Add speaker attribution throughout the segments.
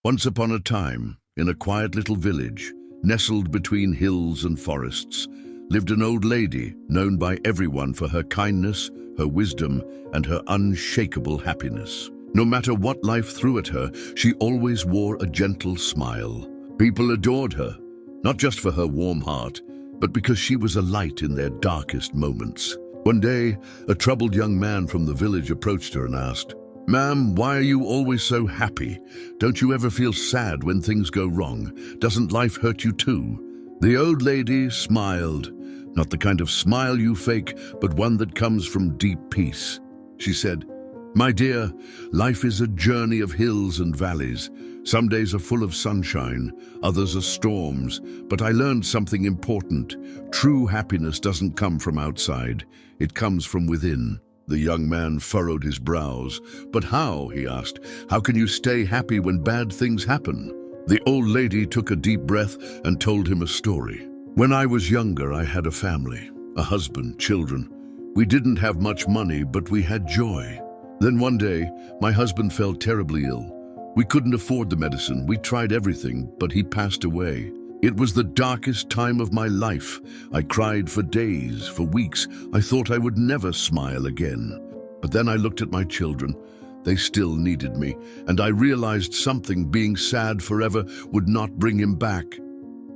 Speaker 1: Once upon a time, in a quiet little village, nestled between hills and forests, lived an old lady known by everyone for her kindness, her wisdom, and her unshakable happiness. No matter what life threw at her, she always wore a gentle smile. People adored her, not just for her warm heart, but because she was a light in their darkest moments. One day, a troubled young man from the village approached her and asked, "Ma'am, why are you always so happy? Don't you ever feel sad when things go wrong? Doesn't life hurt you too?" The old lady smiled, not the kind of smile you fake, but one that comes from deep peace. She said, "My dear, life is a journey of hills and valleys. Some days are full of sunshine, others are storms, but I learned something important. True happiness doesn't come from outside, it comes from within." The young man furrowed his brows. "But how?" he asked. "How can you stay happy when bad things happen?" The old lady took a deep breath and told him a story. "When I was younger, I had a family, a husband, children. We didn't have much money, but we had joy. Then one day, my husband fell terribly ill. We couldn't afford the medicine. We tried everything, but he passed away. It was the darkest time of my life. I cried for days, for weeks. I thought I would never smile again. But then I looked at my children. They still needed me, and I realized something, being sad forever would not bring him back.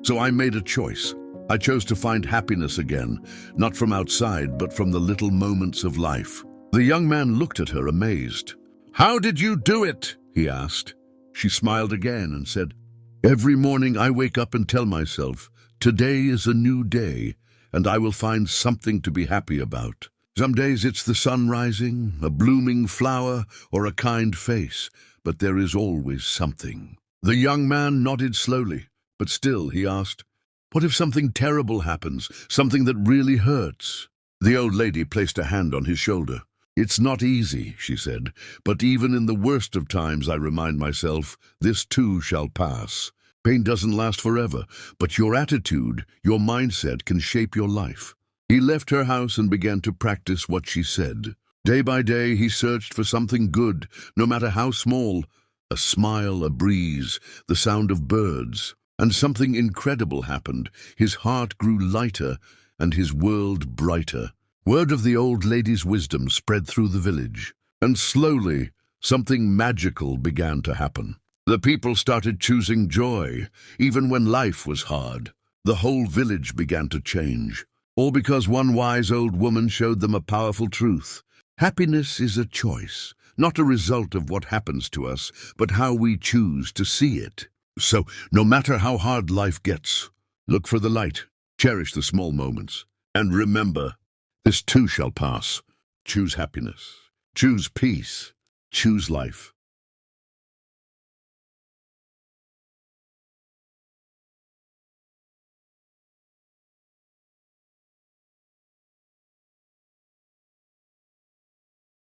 Speaker 1: So I made a choice. I chose to find happiness again, not from outside, but from the little moments of life." The young man looked at her amazed. "How did you do it?" he asked. She smiled again and said, "Every morning I wake up and tell myself, today is a new day, and I will find something to be happy about. Some days it's the sun rising, a blooming flower, or a kind face, but there is always something." The young man nodded slowly, but still he asked, "What if something terrible happens, something that really hurts?" The old lady placed a hand on his shoulder. "It's not easy," she said, "but even in the worst of times I remind myself, this too shall pass. Pain doesn't last forever, but your attitude, your mindset can shape your life." He left her house and began to practice what she said. Day by day he searched for something good, no matter how small. A smile, a breeze, the sound of birds. And something incredible happened. His heart grew lighter and his world brighter. Word of the old lady's wisdom spread through the village, and slowly something magical began to happen. The people started choosing joy, even when life was hard. The whole village began to change, all because one wise old woman showed them a powerful truth. Happiness is a choice, not a result of what happens to us, but how we choose to see it. So, no matter how hard life gets, look for the light, cherish the small moments, and remember, this too shall pass. Choose happiness, choose peace, choose life.